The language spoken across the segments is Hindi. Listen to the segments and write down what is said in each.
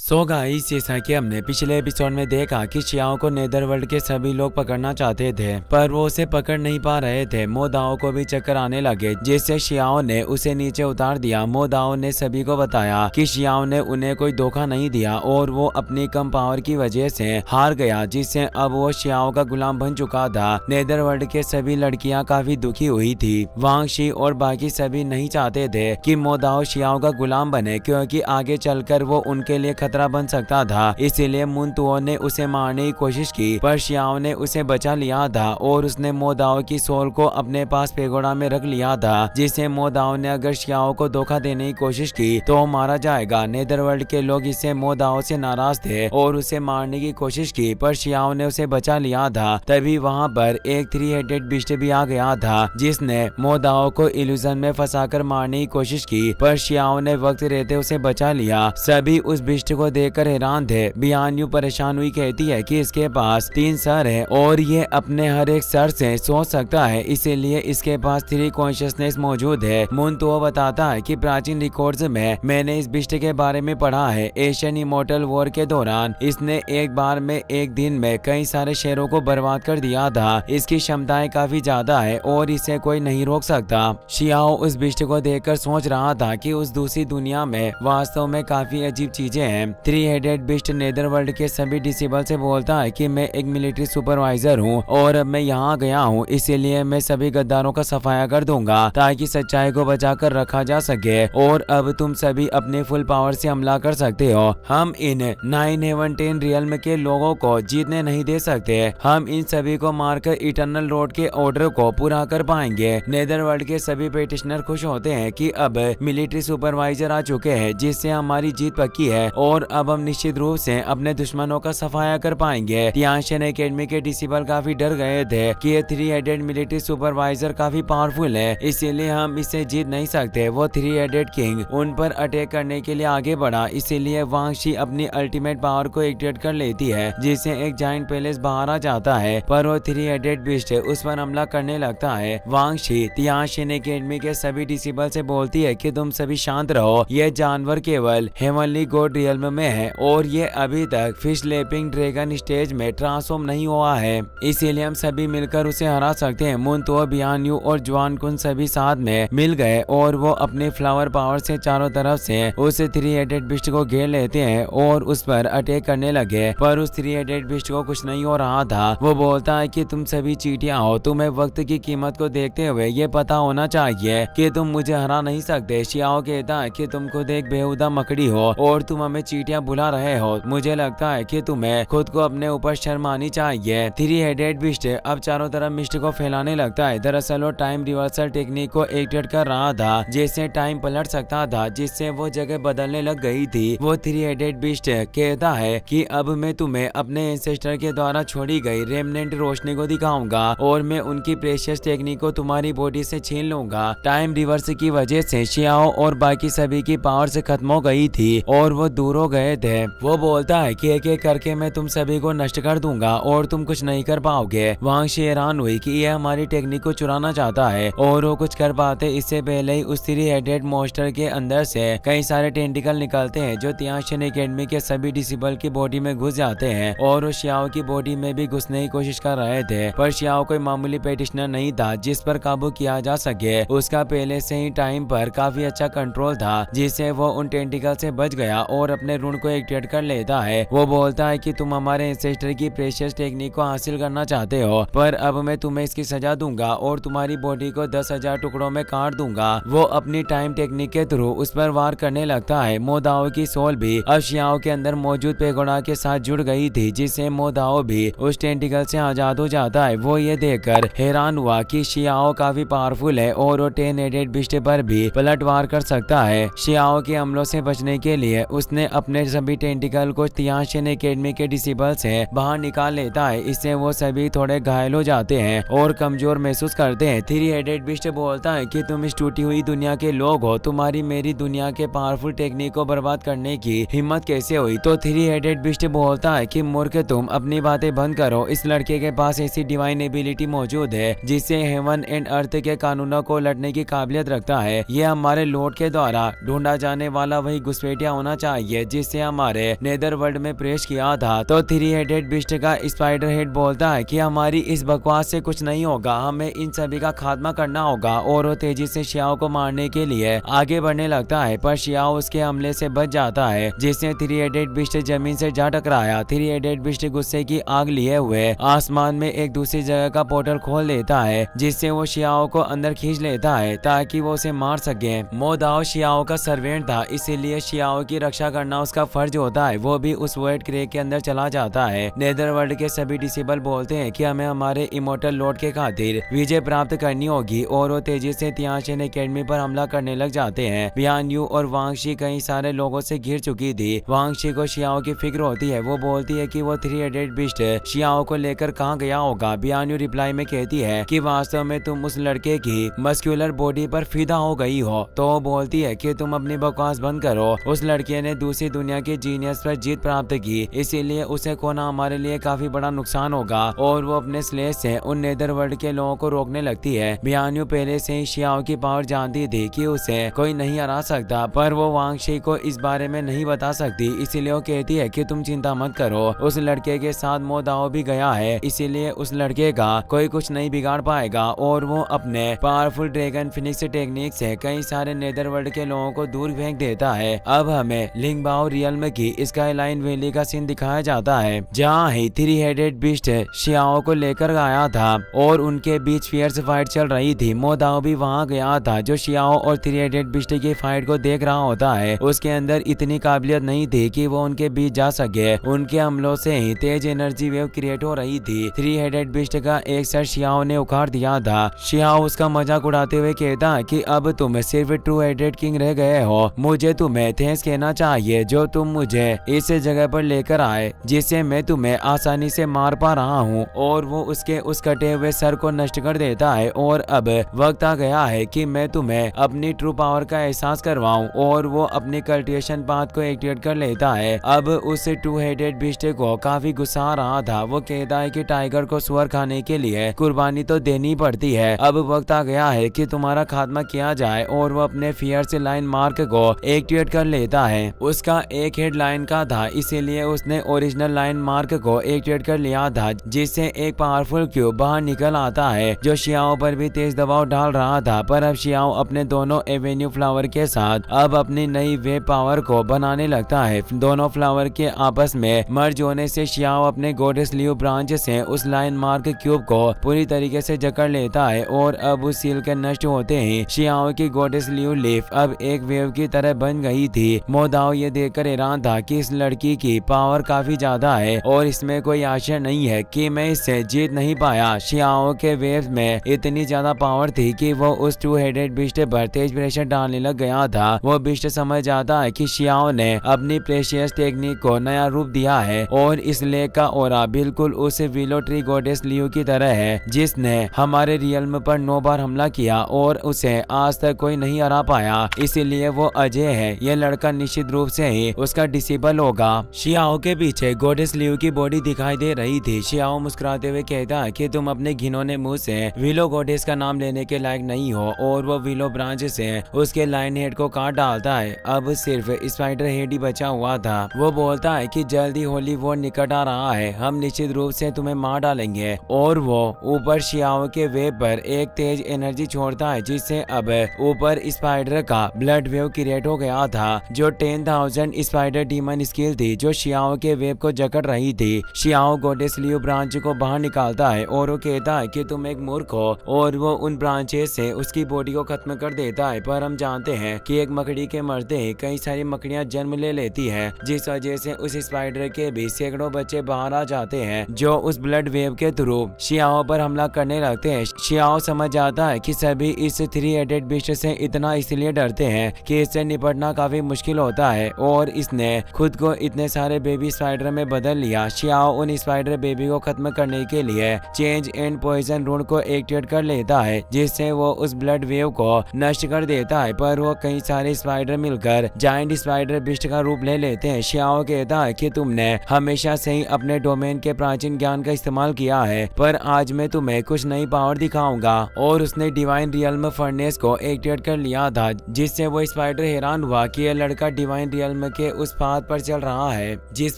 सो गाइस, जैसा कि हमने पिछले एपिसोड में देखा कि शियाओ को नेदरवर्ल्ड के सभी लोग पकड़ना चाहते थे, पर वो उसे पकड़ नहीं पा रहे थे। मोदाओ को भी चक्कर आने लगे, जिससे शियाओ ने उसे नीचे उतार दिया। मोदाओ ने सभी को बताया कि शियाओ ने उन्हें कोई धोखा नहीं दिया और वो अपनी कम पावर की वजह से हार गया, जिससे अब वो शियाओ का गुलाम बन चुका था। नेदरवर्ल्ड के सभी लड़कियां काफी दुखी हुई थी। वांग शी और बाकी सभी नहीं चाहते थे कि मोदाओ शियाओ का गुलाम बने, क्योंकि आगे चलकर वो उनके लिए खतरा बन सकता था। इसीलिए मुनतुओ ने उसे मारने की कोशिश की, पर शियाओ ने उसे बचा लिया था और उसने मोदाओ की सोल को अपने पास पेगोड़ा में रख लिया था, जिससे मोदाओ ने अगर शियाओ को धोखा देने की कोशिश की तो मारा जाएगा। नेदरवर्ल्ड के लोग इससे मोदाओ से नाराज थे और उसे मारने की कोशिश की, पर शियाओ ने उसे बचा लिया था। तभी वहाँ पर एक 3 हेडेड बिस्ट भी आ गया था, जिसने मोदाओ को इल्यूजन में फंसाकर मारने की कोशिश की, पर शियाओ ने वक्त रहते उसे बचा लिया। सभी उस बिस्ट को देखकर हैरान थे। बियानयू परेशान हुई कहती है कि इसके पास 3 सर है और ये अपने हर एक सर से सोच सकता है, इसीलिए इसके पास 3 कॉन्शियसनेस मौजूद है। मुनतुओ बताता है कि प्राचीन रिकॉर्ड्स में मैंने इस बिस्ट के बारे में पढ़ा है। एशियन इमोर्टल वॉर के दौरान इसने एक बार में एक दिन में कई सारे शहरों को बर्बाद कर दिया था। इसकी क्षमताएं काफी ज्यादा है और इसे कोई नहीं रोक सकता। शियाओ उस बिस्ट को देखकर सोच रहा था कि उस दूसरी दुनिया में वास्तव में काफी अजीब चीजें हैं। 3 हेडेड बिस्ट नेदरवर्ल्ड के सभी डिसेबल से बोलता है कि मैं एक मिलिट्री सुपरवाइजर हूँ और अब मैं यहाँ गया हूँ, इसीलिए मैं सभी गद्दारों का सफाया कर दूंगा ताकि सच्चाई को बचाकर रखा जा सके और अब तुम सभी अपने फुल पावर से हमला कर सकते हो। हम इन 9 हेवन 10 रियल्म के लोगों को जीतने नहीं दे सकते। हम इन सभी को मारकर इटर्नल रोड के ऑर्डर को पूरा कर पाएंगे। नेदरवर्ल्ड के सभी पेटिशनर खुश होते हैं कि अब मिलिट्री सुपरवाइजर आ चुके हैं, जिससे हमारी जीत पक्की है और अब हम निश्चित रूप से अपने दुश्मनों का सफाया कर पाएंगे। तियानशेन एकेडमी के डिसेबल काफी डर गए थे कि ये 3 हेडेड मिलिट्री सुपरवाइजर काफी पावरफुल है, इसीलिए हम इसे जीत नहीं सकते। वो 3 हेडेड किंग उन पर अटैक करने के लिए आगे बढ़ा, इसीलिए वांग शी अपनी अल्टीमेट पावर को एक्टिवेट कर लेती है, जिससे एक जाइंट पैलेस बाहर आ जाता है, पर वो 3 हेडेड बिस्ट उस पर हमला करने लगता है। वांग शी तियानशेन एकेडमी के सभी डिसेबल से बोलती है कि तुम सभी शांत रहो, ये जानवर केवल हेवनली गॉड रियल्म में है और ये अभी तक फिश लेपिंग ड्रैगन स्टेज में ट्रांसफॉर्म नहीं हुआ है, इसीलिए हम सभी मिलकर उसे हरा सकते हैं। मुनतुओ, बियानयू और जुआन कुन सभी साथ में मिल गए और वो अपने फ्लावर पावर से चारों तरफ से उस 3 हेडेड बिस्ट को घेर लेते हैं और उस पर अटैक करने लगे, पर उस 3 हेडेड बिस्ट को कुछ नहीं हो रहा था। वो बोलता है कि तुम सभी चींटियां हो, तुम्हें वक्त की कीमत को देखते हुए ये पता होना चाहिए कि तुम मुझे हरा नहीं सकते। शियाओ कहता है कि तुम खुद एक बेहुदा मकड़ी हो और तुम हमें चींटियां बुला रहे हो। मुझे लगता है कि तुम्हें खुद को अपने ऊपर शर्म आनी चाहिए। 3 हेडेड बिस्ट अब चारों तरफ मिस्ट को फैलाने लगता है। दरअसल वो टाइम रिवर्सल टेक्निक को एक्टिवेट कर रहा था, जिससे टाइम पलट सकता था, जिससे वो जगह बदलने लग गई थी। वो 3 हेडेड बिस्ट कहता है कि अब मैं तुम्हें अपने एंसेस्टर के द्वारा छोड़ी गई रेमनेंट रोशनी को दिखाऊंगा और मैं उनकी प्रेशियस टेक्निक को तुम्हारी बॉडी से छीन लूंगा। टाइम रिवर्स की वजह से शियाओ और बाकी सभी की पावर से खत्म हो गई थी और वो दूर हो गए थे। वो बोलता है कि एक एक करके मैं तुम सभी को नष्ट कर दूंगा और तुम कुछ नहीं कर पाओगे। वांग शी हैरान हुई कि यह हमारी टेक्निक को चुराना चाहता है और वो कुछ कर पाते इससे पहले ही उस 3 हेडेड मॉन्स्टर के अंदर से कई सारे टेंटिकल निकलते हैं, जो तियानशेन एकेडमी के सभी डिसेबल की बॉडी में घुस जाते हैं और वो शियाओ की बॉडी में भी घुसने की कोशिश कर रहे थे, पर शियाओ कोई मामूली पेटिशनर नहीं था जिस पर काबू किया जा सके। उसका पहले से ही टाइम पर काफी अच्छा कंट्रोल था, जिससे वो उन टेंटिकल से बच गया और अपने ऋण को एक्टिवेट कर लेता है। वो बोलता है कि तुम हमारे एंसेस्टर की प्रेशियस टेक्निक को हासिल करना चाहते हो, पर अब मैं तुम्हें इसकी सजा दूंगा और तुम्हारी बॉडी को 10,000 टुकड़ों में काट दूंगा। वो अपनी टाइम टेक्निक के थ्रू उस पर वार करने लगता है। मोदाओ की सोल भी अब शियाओ के अंदर मौजूद पेगोड़ा के साथ जुड़ गई थी, जिससे मोदाओ भी उस टेंटिकल से आजाद हो जाता है। वो ये देखकर हैरान हुआ कि शियाओ काफी पावरफुल है और वो 10 हेडेड बिस्ट पर भी पलटवार कर सकता है। शियाओ के हमलों से बचने के लिए उसने अपने सभी टेंटिकल को तियानशेन एकेडमी के डिसेबल से बाहर निकाल लेता है। इससे वो सभी थोड़े घायल हो जाते हैं और कमजोर महसूस करते हैं। 3 हेडेड बिस्ट बोलता है कि तुम इस टूटी हुई दुनिया के लोग हो, तुम्हारी मेरी दुनिया के पावरफुल टेक्निक को बर्बाद करने की हिम्मत कैसे हुई? तो 3 हेडेड बिस्ट बोलता है कि मूर्ख, तुम अपनी बातें बंद करो। इस लड़के के पास ऐसी डिवाइन एबिलिटी मौजूद है जिससे हेवन एंड अर्थ के कानूनों को लड़ने की काबिलियत रखता है। ये हमारे लॉर्ड के द्वारा ढूंढा जाने वाला वही घुसपैठिया होना चाहिए जिससे हमारे नेदरवर्ल्ड में पेश किया था। तो थ्री हेडेड बिस्ट का स्पाइडर हेड बोलता है कि हमारी इस बकवास से कुछ नहीं होगा, हमें इन सभी का खात्मा करना होगा। और वो तेजी से शियाओ को मारने के लिए आगे बढ़ने लगता है, पर शियाओ उसके हमले से बच जाता है, जिससे थ्री हेडेड बिस्ट जमीन से जा टकराया। थ्री हेडेड बिस्ट गुस्से की आग लिए हुए आसमान में एक दूसरी जगह का पोर्टल खोल देता है, जिससे वो शियाओ को अंदर खींच लेता है ताकि वो उसे मार सके। मोदाओ शियाओ का सर्वेंट था, इसीलिए शियाओ की रक्षा करना उसका फर्ज होता है। वो भी उस वर्ल्ड क्रेक के अंदर चला जाता है। नेदरवर्ल्ड के सभी डिसेबल बोलते हैं कि हमें हमारे इमोर्टल लॉर्ड के खातिर विजय प्राप्त करनी होगी, और वो तेजी से तियानशिन एकेडमी पर हमला करने लग जाते हैं। बियान यू और वांगशी कई सारे लोगों से घिर चुकी थी। वांगशी को शियाओ की फिक्र होती है। वो बोलती है कि वो थ्री हेडेड बिस्ट शियाओ को लेकर कहाँ गया होगा। बियान यू रिप्लाई में कहती है कि वास्तव में तुम उस लड़के की मस्कुलर बॉडी पर फिदा हो गई हो। तो वो बोलती है कि तुम अपनी बकवास बंद करो। उस लड़के ने दूसरी दुनिया के जीनियस पर जीत प्राप्त की, इसीलिए उसे खोना हमारे लिए काफी बड़ा नुकसान होगा। और वो अपने स्लेज से उन नेदरवर्ल्ड के लोगों को रोकने लगती है। बियान यू पहले से ही शियाओ की पावर जानती थी कि उसे कोई नहीं हरा सकता, पर वो वांगशी को इस बारे में नहीं बता सकती, इसीलिए वो कहती है कि तुम चिंता मत करो, उस लड़के के साथ मोदाओ भी गया है, इसीलिए उस लड़के का कोई कुछ नहीं बिगाड़ पाएगा। और वो अपने पावरफुल ड्रैगन फिनिक्स टेक्निक से कई सारे नेदरवर्ल्ड के लोगों को दूर फेंक देता है। अब हमें लिंगबाओ रियल्म की स्काईलाइन वैली का सीन दिखाया जाता है, जहाँ ही थ्री हेडेड बिस्ट शियाओ को लेकर आया था और उनके बीच फियर्स फाइट चल रही थी। मोदाओ भी वहाँ गया था, जो शियाओ और थ्री हेडेड बिस्ट की फाइट को देख रहा होता है। उसके अंदर इतनी काबिलियत नहीं थी कि वो उनके बीच जा सके। उनके हमलों से ही तेज एनर्जी वेव क्रिएट हो रही थी। थ्री हेडेड बिस्ट का एक सर शियाओ ने उखाड़ दिया था। शियाओ उसका मजाक उड़ाते हुए कहता है कि अब तुम सिर्फ टू हेडेड किंग रह गए हो, मुझे तुम्हें थैंक्स कहना चाहिए जो तुम मुझे इस जगह पर लेकर आए, जिससे मैं तुम्हें आसानी से मार पा रहा हूँ। और वो उसके उस कटे हुए सर को नष्ट कर देता है। और अब वक्त आ गया है कि मैं तुम्हें अपनी ट्रू पावर का एहसास करवाऊं। और वो अपनी कल्टिवेशन पाथ को एक्टिवेट कर लेता है। अब उस टू हेडेड बिस्ट को काफी गुस्सा आ रहा था। वो कहता है कि टाइगर को सुअर खाने के लिए कुर्बानी तो देनी पड़ती है, अब वक्त आ गया है कि तुम्हारा खात्मा किया जाए। और वो अपने फियर्स लाइन मार्क को एक्टिवेट कर लेता है। उसका एक हेड लाइन का था, इसीलिए उसने ओरिजिनल लाइन मार्क को एक्टिवेट कर लिया था, जिससे एक पावरफुल क्यूब बाहर निकल आता है जो शियाओ पर भी तेज दबाव डाल रहा था। पर अब शियाओ अपने दोनों एवेन्यू फ्लावर के साथ अब अपनी नई वेव पावर को बनाने लगता है। दोनों फ्लावर के आपस में मर्ज होने से शियाओ अपने गॉडेस लीव ब्रांच से उस लाइन मार्क क्यूब को पूरी तरीके से जकड़ लेता है। और अब उस सील के नष्ट होते ही शियाओ की गॉडेस लीव लीफ अब एक वेव की तरह बन गई थी। मोदाओ ये देखकर हैरान था कि इस लड़की की पावर काफी ज्यादा है और इसमें कोई आशा नहीं है कि मैं इससे जीत नहीं पाया। शियाओ के वेव में इतनी ज्यादा पावर थी कि वो उस टू हेडेड बिस्ट पर तेज प्रेशर डालने लग गया था। वो बिस्ट समझ जाता है कि शियाओ ने अपनी प्रेशियस टेक्निक को नया रूप दिया है और इस लेक का ऑरा बिल्कुल उस विलो ट्री गॉडेस लियो की तरह है, जिसने हमारे रियल्म पर 9 बार हमला किया और उसे आज तक कोई नहीं हरा पाया, इसीलिए वो अजय है। यह लड़का निश्चित रूप से ही उसका डिसेबल होगा। शियाओ के पीछे गॉडेस लियो की बॉडी दिखाई दे रही थी। शियाओ मुस्कुराते हुए कहता है कि तुम अपने घिनौने मुंह से विलो गॉडेस का नाम लेने के लायक नहीं हो। और वो विलो ब्रांच से उसके लाइन हेड को काट डालता है। अब सिर्फ स्पाइडर हेड ही बचा हुआ था। वो बोलता है कि जल्दी होली वॉर निकट आ रहा है, हम निश्चित रूप से तुम्हें मार डालेंगे। और वो ऊपर शियाओ के वेब पर एक तेज एनर्जी छोड़ता है, जिससे अब ऊपर स्पाइडर का ब्लड वेव क्रिएट हो गया था, जो 10,000 स्पाइडर डीमन स्किल थी जो शियाओ के वेब को जकड़ रही थी। शियाओ गॉडेस लियो ब्रांच को बाहर निकालता है और वो कहता है कि तुम एक मूर्ख हो, और वो उन ब्रांचेस से उसकी बॉडी को खत्म कर देता है। पर हम जानते हैं कि एक मकड़ी के मरते ही कई सारी मकड़ियां जन्म ले लेती है, जिस वजह से उस स्पाइडर के भी सैकड़ों बच्चे बाहर आ जाते हैं, जो उस ब्लड वेव के थ्रू शियाओ पर हमला करने लगते हैं। शियाओ समझ जाता है कि सभी इस थ्री हेडेड बिस्ट से इतना इसलिए डरते हैं कि इससे निपटना काफी मुश्किल होता है, और इसने खुद को इतने सारे बेबी स्पाइडर में बदल लिया। शियाओ उन स्पाइडर बेबी को खत्म करने के लिए चेंज एंड पॉइजन रूट को एक्टिवेट कर लेता है, जिससे वो उस ब्लड वेव को नष्ट कर देता है। पर वो कई सारे स्पाइडर मिलकर जायंट स्पाइडर बिस्ट का रूप ले लेते हैं। शियाओ कहता है कि तुमने हमेशा से ही अपने डोमेन के प्राचीन ज्ञान का इस्तेमाल किया है, पर आज मैं तुम्हें कुछ नई पावर दिखाऊंगा। और उसने डिवाइन रियल्म फर्नेस को एक्टिवेट कर लिया था, जिससे वो स्पाइडर हैरान हुआ कि यह लड़का डिवाइन रियल्म रियल्म के उस पाथ पर चल रहा है जिस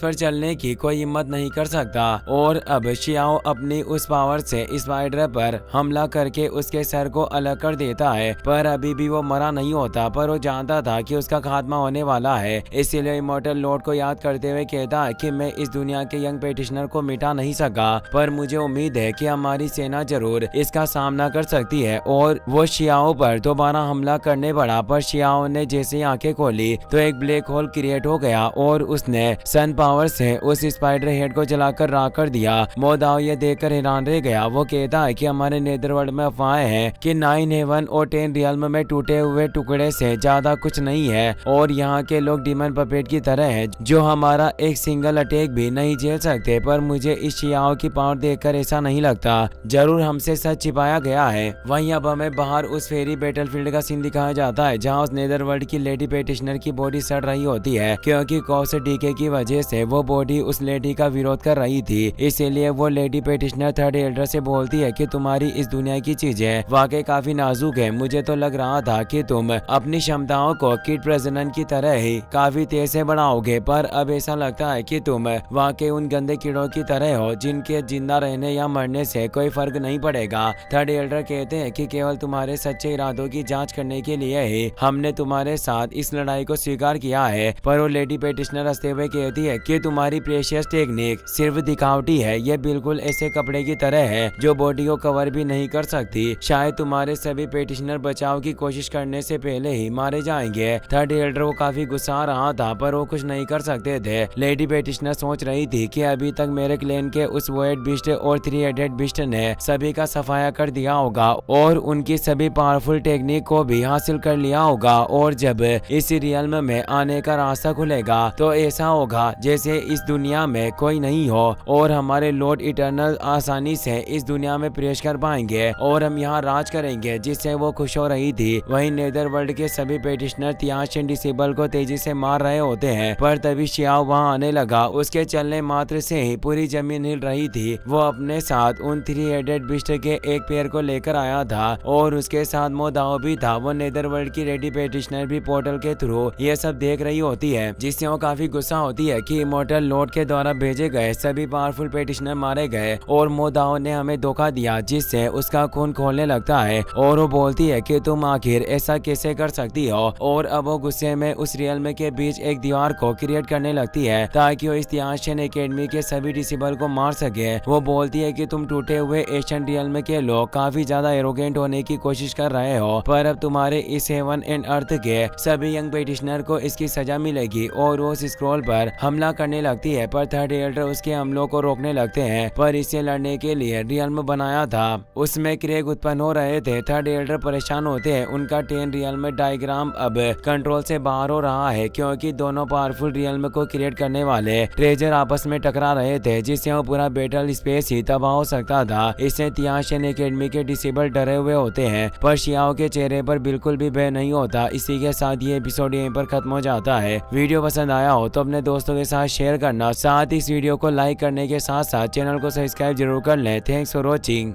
पर चलने की कोई हिम्मत नहीं कर सकता। और अब शियाओ अपनी उस पावर से स्पाइडर पर हमला करके उसके सर को अलग कर देता है, पर अभी भी वो मरा नहीं होता, पर वो जानता था कि उसका खात्मा होने वाला है। इसीलिए इमॉर्टल लॉर्ड को याद करते हुए कहता है कि मैं इस दुनिया के यंग पेटिशनर को मिटा नहीं सका, पर मुझे उम्मीद है कि हमारी सेना जरूर इसका सामना कर सकती है। और वो शियाओ पर दोबारा हमला करने पड़ा, पर शियाओ ने जैसे ही आंखें खोली तो एक ब्लैक होल क्रिएट हो गया और उसने सन पावर से उस स्पाइडर हेड को जलाकर राख कर दिया। मोदाओ ये देखकर हैरान रह गया। वो कहता है कि हमारे नेदरवर्ल्ड में अफवाहें हैं कि 9 हेवन और 10 रियल्म में टूटे हुए टुकड़े से ज्यादा कुछ नहीं है और यहाँ के लोग डीमन पपेट की तरह है जो हमारा एक सिंगल अटैक भी नहीं झेल सकते। पर मुझे इस शियाओ की पावर देखकर ऐसा नहीं लगता, जरूर हमसे सच छिपाया गया है। वहीं अब हमें बाहर उस फेरी बैटलफील्ड का सीन दिखाया जाता है जहाँ उस नेदरवर्ल्ड की लेडी पेटिशनर की बॉडी सड़ रही होती है क्योंकि कॉस डीके की वजह से वो बॉडी उस लेडी का विरोध कर रही थी। इसीलिए वो लेडी पेटिशनर थर्ड एल्डर से बोलती है कि तुम्हारी इस दुनिया की चीजें वाकई काफी नाजुक है। मुझे तो लग रहा था कि तुम अपनी क्षमताओं को किड प्रजनन की तरह ही काफी तेज से बढ़ाओगे, पर अब ऐसा लगता है कि तुम वाकई उन गंदे कीड़ों की तरह हो जिनके जिंदा रहने या मरने से कोई फर्क नहीं पड़ेगा। थर्ड एल्डर कहते हैं कि केवल तुम्हारे सच्चे इरादों की जांच करने के लिए ही हमने तुम्हारे साथ इस लड़ाई को स्वीकार किया है। पर वो लेडी पेटिशनर हंसते हुए कहती है कि तुम्हारी प्रेशियस टेक्निक सिर्फ दिखावटी है, ये बिल्कुल ऐसे कपड़े की तरह है जो बॉडी को कवर भी नहीं कर सकती। शायद तुम्हारे सभी पेटिशनर बचाव की कोशिश करने से पहले ही मारे जाएंगे। थर्ड एल्डर को काफी गुस्सा आ रहा था पर वो कुछ नहीं कर सकते थे। लेडी पेटिशनर सोच रही थी कि अभी तक मेरे क्लेन के उस वोएड बिस्ट और 3 हेडेड बिस्ट ने सभी का सफाया कर दिया होगा और उनकी सभी पावरफुल टेक्निक को भी हासिल कर लिया होगा, और जब इस रियल्म में आने का रास्ता खुलेगा तो ऐसा होगा जैसे इस दुनिया में कोई नहीं हो और हमारे लॉर्ड इटर्नल आसानी से इस दुनिया में प्रवेश कर पाएंगे और हम यहाँ राज करेंगे, जिससे वो खुश हो रही थी। वहीं नेदरवर्ल्ड के सभी पेटिशनर तियाश डिसेबल को तेजी से मार रहे होते हैं, पर तभी शियाओ वहाँ आने लगा। उसके चलने मात्र से ही पूरी जमीन हिल रही थी। वो अपने साथ उन 3 हेडेड बिस्ट के एक पैर को लेकर आया था और उसके साथ मोदाओ भी था। वो नेदरवर्ल्ड की लेडी पेटिशनर भी पोर्टल के थ्रू ये सब देख रही होती है, जिससे वो काफी गुस्सा होती है कि इमॉर्टल लॉर्ड के द्वारा भेजे गए सभी पावरफुल पेटिशनर मारे गए और मोदाओ ने हमें धोखा दिया, जिससे उसका खून खोलने लगता है और वो बोलती है कि तुम आखिर ऐसा कैसे कर सकती हो। और अब वो गुस्से में उस रियल्म के बीच एक दीवार को क्रिएट करने लगती है ताकि वो इस तियाशियन एकेडमी के सभी डिसेबल को मार सके। वो बोलती है कि तुम टूटे हुए एशियन रियल्म के लोग काफी ज्यादा एरोगेंट होने की कोशिश कर रहे हो, पर अब तुम्हारे इस हेवन एंड अर्थ के सभी यंग पेटिशनर को इसकी सजा मिलेगी। और वो उस स्क्रॉल पर हमला करने लगती है, पर थर्ड एल्डर उसके हमलों को रोकने लगते हैं। पर इससे लड़ने के लिए रियल्म बनाया था उसमें क्रेग उत्पन्न हो रहे थे। थर्ड एल्डर परेशान होते हैं। उनका 10 रियल्म डायग्राम अब कंट्रोल से बाहर हो रहा है क्योंकि दोनों पावरफुल रियल्म को क्रिएट करने वाले ट्रेजर आपस में टकरा रहे थे, जिससे वो पूरा बैटल स्पेस ही तबाह हो सकता था। इससे तियाशियन एकेडमी के डिसेबल डरे हुए होते हैं, पर शियाओ के चेहरे पर बिल्कुल भी भय नहीं होता। इसी के साथ ये एपिसोड यहीं पर खत्म हो जाता है। वीडियो पसंद आया हो तो अपने दोस्तों के साथ शेयर करना, साथ इस वीडियो को लाइक करने के साथ साथ चैनल को सब्सक्राइब जरूर कर लें। Thanks for watching.